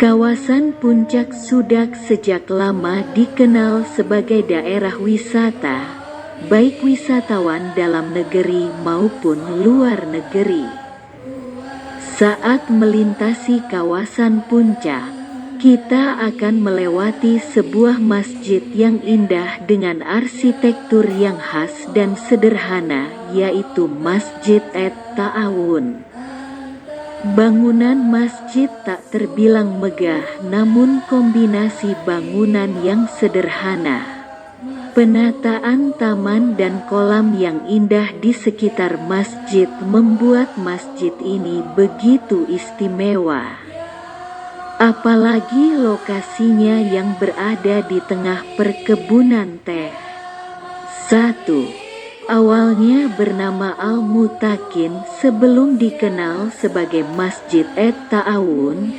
Kawasan Puncak Sudak sejak lama dikenal sebagai daerah wisata, baik wisatawan dalam negeri maupun luar negeri. Saat melintasi kawasan Puncak, kita akan melewati sebuah masjid yang indah dengan arsitektur yang khas dan sederhana, yaitu Masjid At-Ta'awun. Bangunan masjid tak terbilang megah, namun kombinasi bangunan yang sederhana, penataan taman dan kolam yang indah di sekitar masjid membuat masjid ini begitu istimewa. Apalagi lokasinya yang berada di tengah perkebunan teh. 1. Awalnya bernama Al-Mutakin sebelum dikenal sebagai Masjid At-Ta'awun.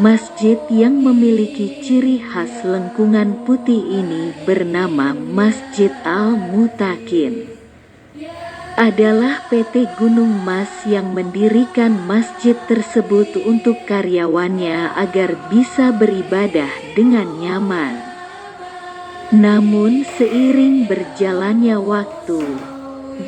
Masjid yang memiliki ciri khas lengkungan putih ini bernama Masjid Al-Mutakin. Adalah PT Gunung Mas yang mendirikan masjid tersebut untuk karyawannya agar bisa beribadah dengan nyaman. Namun seiring berjalannya waktu,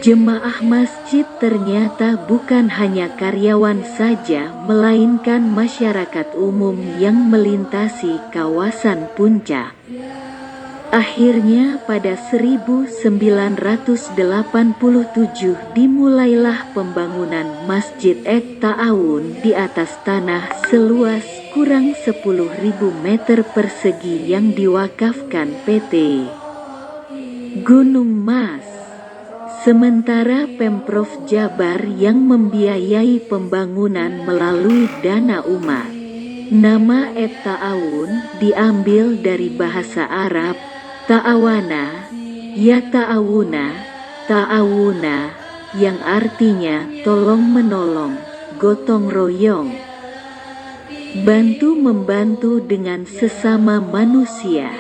jemaah masjid ternyata bukan hanya karyawan saja, melainkan masyarakat umum yang melintasi kawasan Puncak. Akhirnya pada 1987 dimulailah pembangunan Masjid At-Ta'awun di atas tanah seluas kurang 10.000 meter persegi yang diwakafkan PT Gunung Mas. Sementara Pemprov Jabar yang membiayai pembangunan melalui dana umat. Nama At-Ta'awun diambil dari bahasa Arab ta'awana, ya ta'awuna, ta'awuna, yang artinya tolong menolong, gotong royong, bantu-membantu dengan sesama manusia.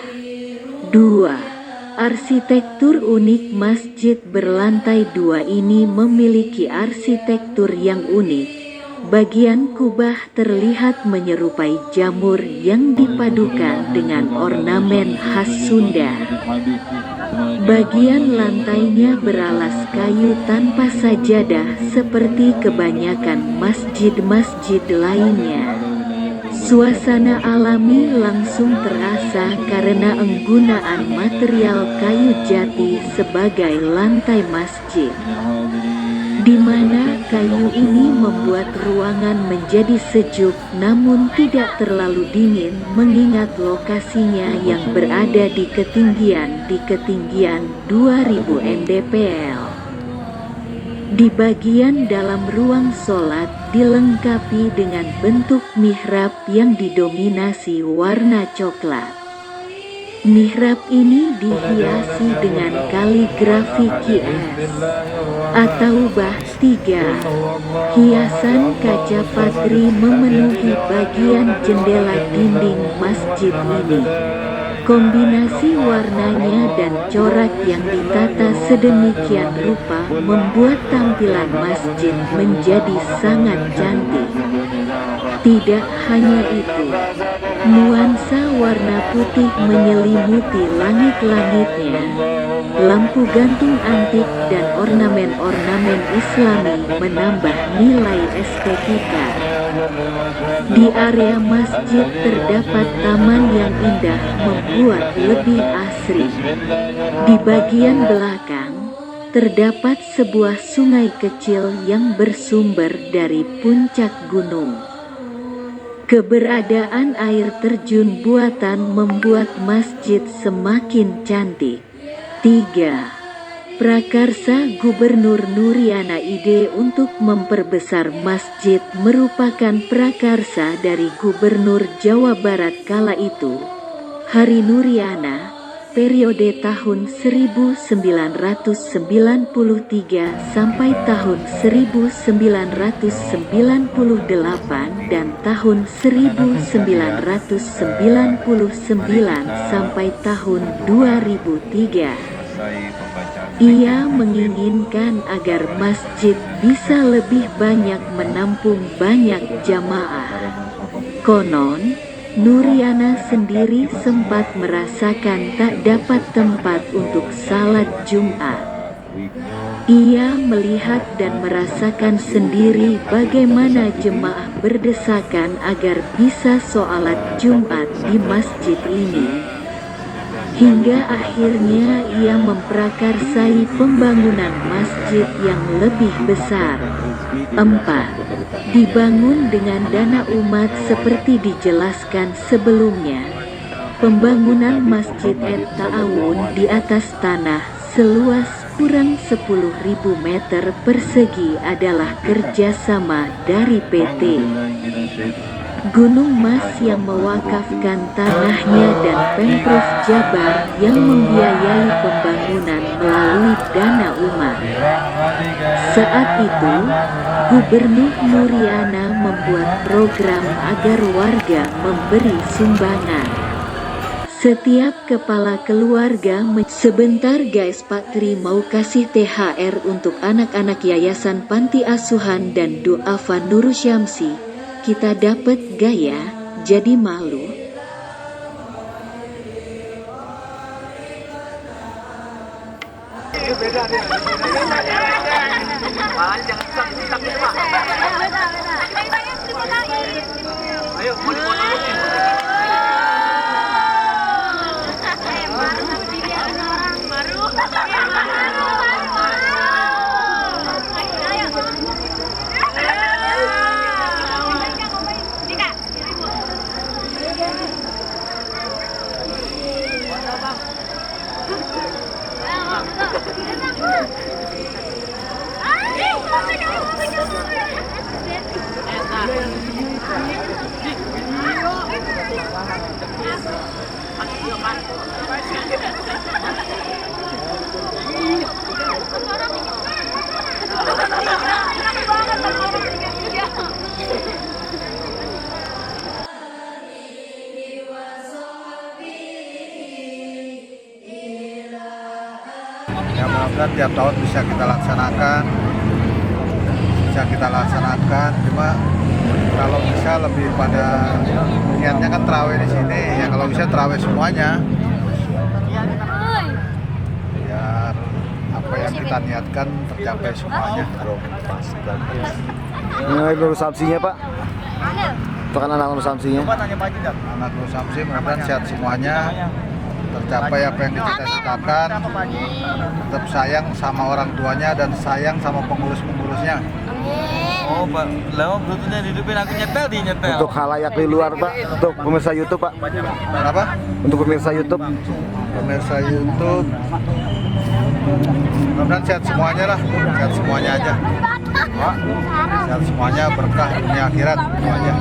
2. Arsitektur unik masjid berlantai 2 ini memiliki arsitektur yang unik. Bagian kubah terlihat menyerupai jamur yang dipadukan dengan ornamen khas Sunda. Bagian lantainya beralas kayu tanpa sajadah seperti kebanyakan masjid-masjid lainnya. Suasana alami langsung terasa karena penggunaan material kayu jati sebagai lantai masjid, di mana kayu ini membuat ruangan menjadi sejuk namun tidak terlalu dingin mengingat lokasinya yang berada di ketinggian 2000 mdpl. Di bagian dalam ruang sholat dilengkapi dengan bentuk mihrab yang didominasi warna coklat. Mihrab ini dihiasi dengan kaligrafi QS atau bah 3. Hiasan kaca patri memenuhi bagian jendela dinding masjid ini. Kombinasi warnanya dan corak yang ditata sedemikian rupa membuat tampilan masjid menjadi sangat cantik. Tidak hanya itu, nuansa warna putih menyelimuti langit-langitnya. Lampu gantung antik dan ornamen-ornamen Islami menambah nilai estetika. Di area masjid terdapat taman yang indah membuat lebih asri. Di bagian belakang terdapat sebuah sungai kecil yang bersumber dari puncak gunung. Keberadaan air terjun buatan membuat masjid semakin cantik. 3. Prakarsa Gubernur Nuriana ide untuk memperbesar masjid merupakan prakarsa dari Gubernur Jawa Barat kala itu, Hari Nuriana, periode tahun 1993 sampai tahun 1998 dan tahun 1999 sampai tahun 2003. Ia menginginkan agar masjid bisa lebih banyak menampung banyak jamaah. Konon, Nuriana sendiri sempat merasakan tak dapat tempat untuk salat Jumat. Ia melihat dan merasakan sendiri bagaimana jemaah berdesakan agar bisa sholat Jumat di masjid ini. Hingga akhirnya ia memprakarsai pembangunan masjid yang lebih besar. 4. Dibangun dengan dana umat seperti dijelaskan sebelumnya. Pembangunan Masjid At-Ta'awun di atas tanah seluas kurang 10.000 meter persegi adalah kerjasama dari PT Gunung Mas yang mewakafkan tanahnya dan Pemprov Jabar yang membiayai pembangunan melalui dana umat. Saat itu, Gubernur Nuriana membuat program agar warga memberi sumbangan. Setiap kepala keluarga sebentar guys, Pak Tri mau kasih THR untuk anak-anak Yayasan Panti Asuhan dan Du'afa Nur Syamsi. Kita dapat gaya, jadi malu. Ya mudah-mudahan tiap tahun bisa kita laksanakan, cuma kalau bisa lebih pada niatnya kan terawih di sini, ya kalau bisa terawih semuanya, biar apa yang kita niatkan tercapai semuanya. Ini Nur Samsinya Pak, itu kan anak Nur Samsinya. Anak Nur Samsi mudah-mudahan sehat semuanya, tercapai apa yang dicita-citakan, tetap sayang sama orang tuanya dan sayang sama pengurus-pengurusnya. Oh, Pak, lewat Bluetoothnya dihidupin, aku nyetel. Untuk halayak di luar Pak, untuk pemirsa YouTube Pak. Kenapa? Untuk pemirsa YouTube. Pemirsa YouTube, mudah-mudahan sehat semuanya lah, sehat semuanya aja. Sehat semuanya, berkah dunia akhirat semuanya.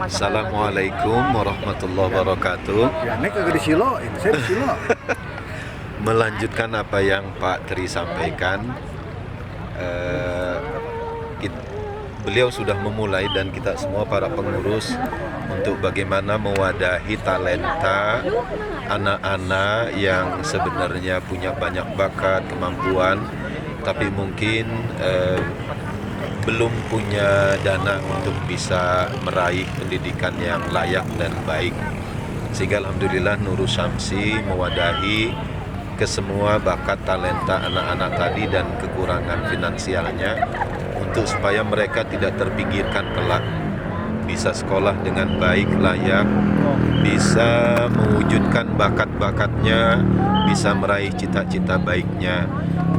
Assalamualaikum warahmatullahi wabarakatuh. Ya, ini kagak di Silo, saya di Silo. Melanjutkan apa yang Pak Tri sampaikan, beliau sudah memulai dan kita semua para pengurus untuk bagaimana mewadahi talenta anak-anak yang sebenarnya punya banyak bakat, kemampuan, tapi mungkin belum punya dana untuk bisa meraih pendidikan yang layak dan baik. Sehingga alhamdulillah Nur Syamsi mewadahi ke semua bakat talenta anak-anak tadi dan kekurangan finansialnya untuk supaya mereka tidak terpinggirkan kelak, bisa sekolah dengan baik, layak, bisa mewujudkan bakat-bakatnya, bisa meraih cita-cita baiknya.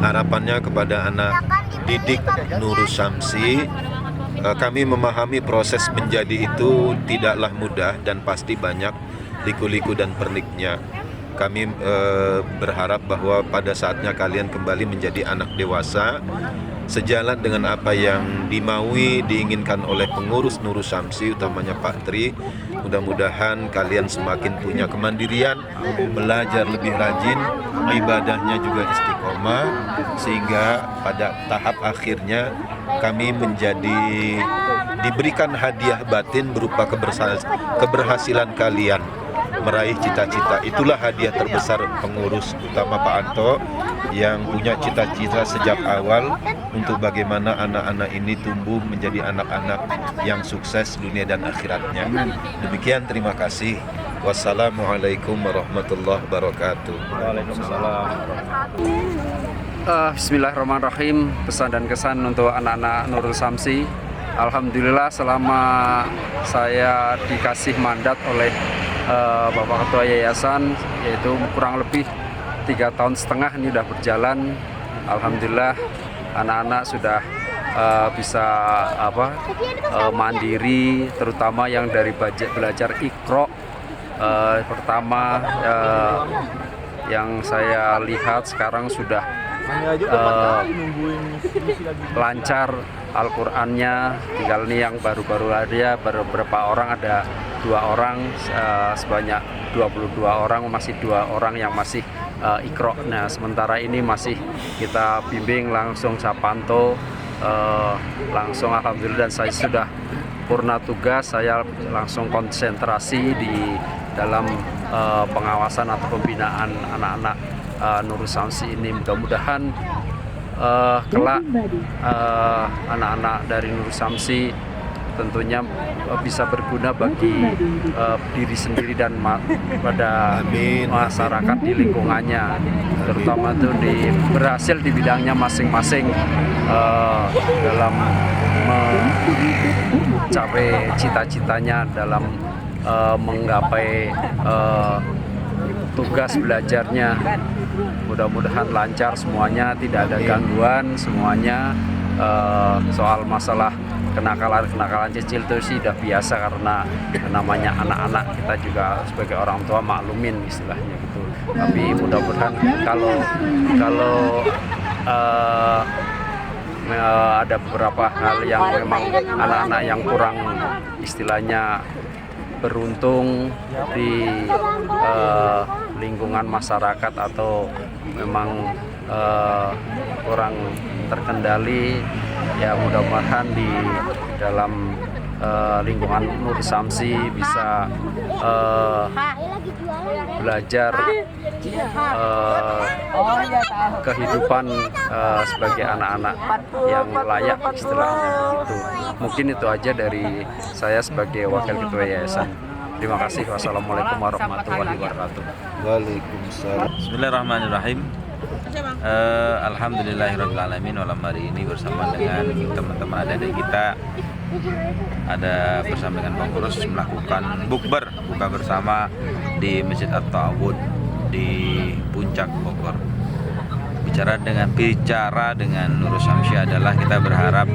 Harapannya kepada anak didik Nur Syamsi, kami memahami proses menjadi itu tidaklah mudah dan pasti banyak liku-liku dan perniknya. Kami berharap bahwa pada saatnya kalian kembali menjadi anak dewasa, sejalan dengan apa yang dimaui, diinginkan oleh pengurus Nur Syamsi, utamanya Pak Tri. Mudah-mudahan kalian semakin punya kemandirian, belajar lebih rajin, ibadahnya juga istiqomah, sehingga pada tahap akhirnya kami diberikan hadiah batin berupa keberhasilan kalian meraih cita-cita. Itulah hadiah terbesar pengurus utama Pak Anto yang punya cita-cita sejak awal untuk bagaimana anak-anak ini tumbuh menjadi anak-anak yang sukses dunia dan akhiratnya. Demikian, terima kasih. Wassalamualaikum warahmatullahi wabarakatuh. Bismillahirrahmanirrahim. Pesan dan kesan untuk anak-anak Nurul Syamsi. Alhamdulillah selama saya dikasih mandat oleh Bapak Ketua Yayasan, yaitu kurang lebih 3,5 tahun ini sudah berjalan. Alhamdulillah anak-anak sudah bisa mandiri, terutama yang dari belajar Iqra. Pertama yang saya lihat sekarang sudah lancar Al-Qur'annya. Tinggal ini yang baru-baru aja, beberapa orang, ada 2 orang, sebanyak 22 orang, masih 2 orang yang masih Iqra. Nah, sementara ini masih kita bimbing langsung Sapanto, langsung alhamdulillah, dan saya sudah purna tugas. Saya langsung konsentrasi di dalam pengawasan atau pembinaan anak-anak Nurul Syamsi ini. Mudah-mudahan kelak anak-anak dari Nurul Syamsi tentunya bisa berguna bagi diri sendiri dan pada masyarakat di lingkungannya, terutama itu berhasil di bidangnya masing-masing dalam mencapai cita-citanya, dalam menggapai tugas belajarnya. Mudah-mudahan lancar semuanya, tidak ada gangguan semuanya. Soal masalah kenakalan kecil itu sih udah biasa, karena namanya anak-anak, kita juga sebagai orang tua maklumin istilahnya gitu. Tapi mudah-mudahan kalau ada beberapa hal yang memang anak-anak yang kurang istilahnya beruntung di lingkungan masyarakat atau memang kurang terkendali, ya mudah-mudahan di dalam lingkungan Nurul Syamsi bisa belajar kehidupan sebagai anak-anak yang layak istilahnya begitu. Mungkin itu aja dari saya sebagai Wakil Ketua Yayasan. Terima kasih. Wassalamualaikum warahmatullahi wabarakatuh. Waalaikumsalam. Bismillahirrahmanirrahim. Alhamdulillahirrahmanirrahim. Malam hari ini bersama dengan teman-teman adik-adik kita, ada bersama dengan pengurus melakukan buka bersama di Masjid At-Ta'awun di Puncak Bogor. Bicara dengan Nurul Syamsi adalah kita berharap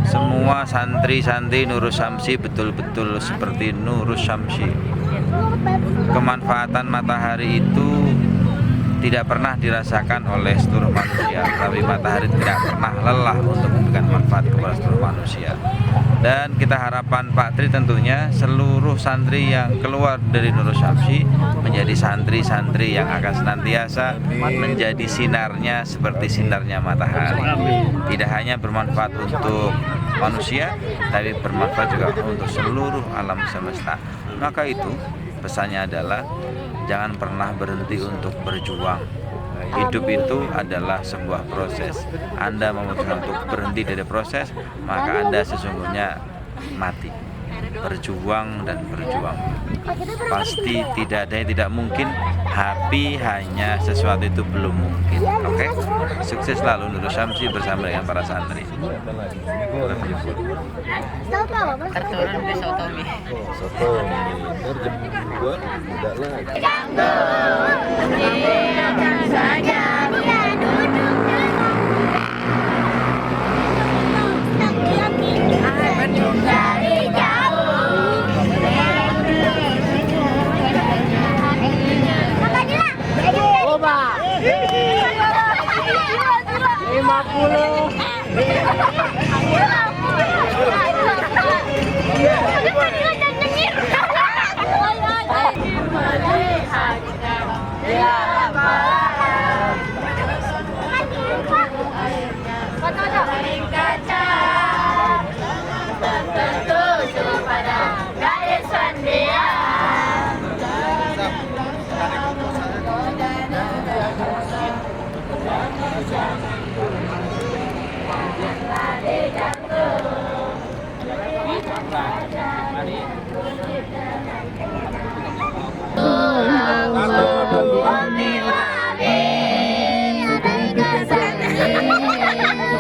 semua santri-santri Nurul Syamsi betul-betul seperti Nurul Syamsi. Kemanfaatan matahari itu tidak pernah dirasakan oleh seluruh manusia, tapi matahari tidak pernah lelah untuk memberikan manfaat kepada seluruh manusia. Dan kita harapan Pak Tri tentunya seluruh santri yang keluar dari Nurul Syamsi menjadi santri-santri yang akan senantiasa menjadi sinarnya seperti sinarnya matahari. Tidak hanya bermanfaat untuk manusia, tapi bermanfaat juga untuk seluruh alam semesta. Maka itu pesannya adalah jangan pernah berhenti untuk berjuang. Hidup itu adalah sebuah proses. Anda memutuskan untuk berhenti dari proses, maka Anda sesungguhnya mati. Berjuang dan berjuang. Pasti tidak ada yang tidak mungkin, tapi hanya sesuatu itu belum mungkin. Oke? Sukses selalu Nurul Syamsi bersama dengan para santri. Terturun di Sotomi. Tertuju pada garis sandian. أمي وأبي عليك سلامي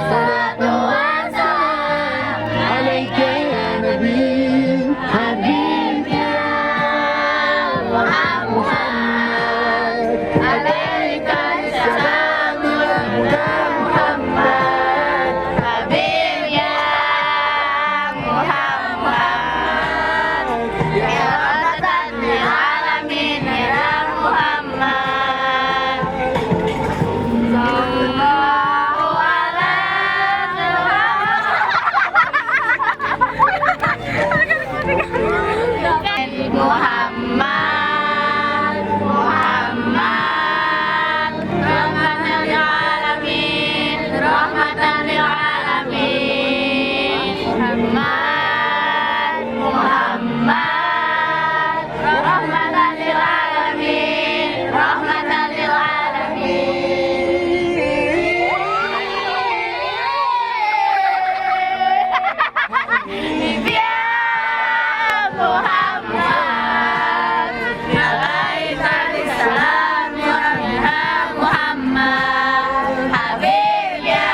صلاة وسلام عليك يا نبي حبيب يا محمد عليك السلام يا محمد حبيب يا محمد يا رحمة للعالمين يا محمد صلى الله على محمد محمد رحمة للعالمين رحمة للعالمين محمد محمد رحمة للعالمين رحمة للعالمين يا محمد عليك السلام يا محمد حبيب يا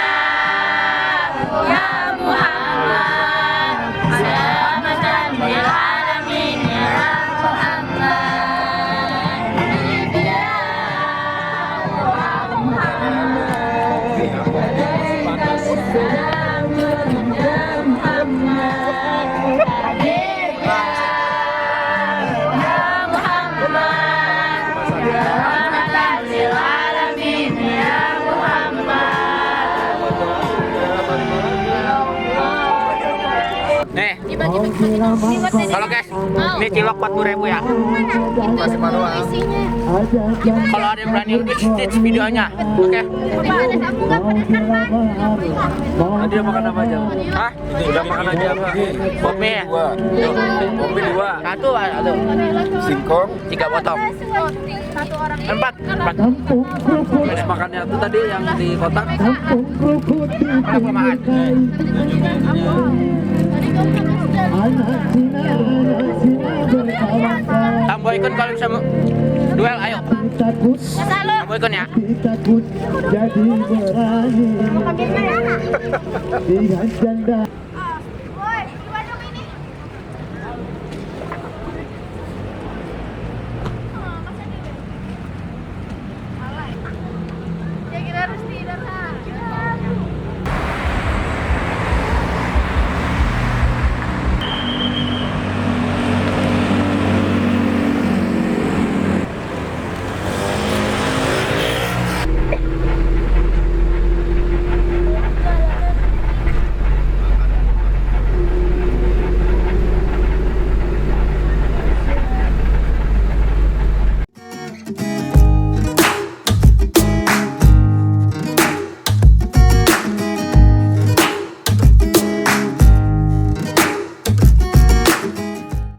محمد سلامة للعالمين يا محمد يا محمد السلام يا محمد حبيب يا محمد رحمة للعالمين يا محمد Nih, kalau guys, ini cilok 40.000 ya. Masih manual. Kalau ada yang berani stitch videonya, oke? Tadi makan apa aja? Hah? Udah makan aja apa? Kopi ya? Kopi 2. Satu, Singkong. 3 potong. 4. Terus makannya tuh tadi yang di kotak. Aku makan. Tambo ikut kalau bisa duel, ayo. Tambo ikut ya. Makan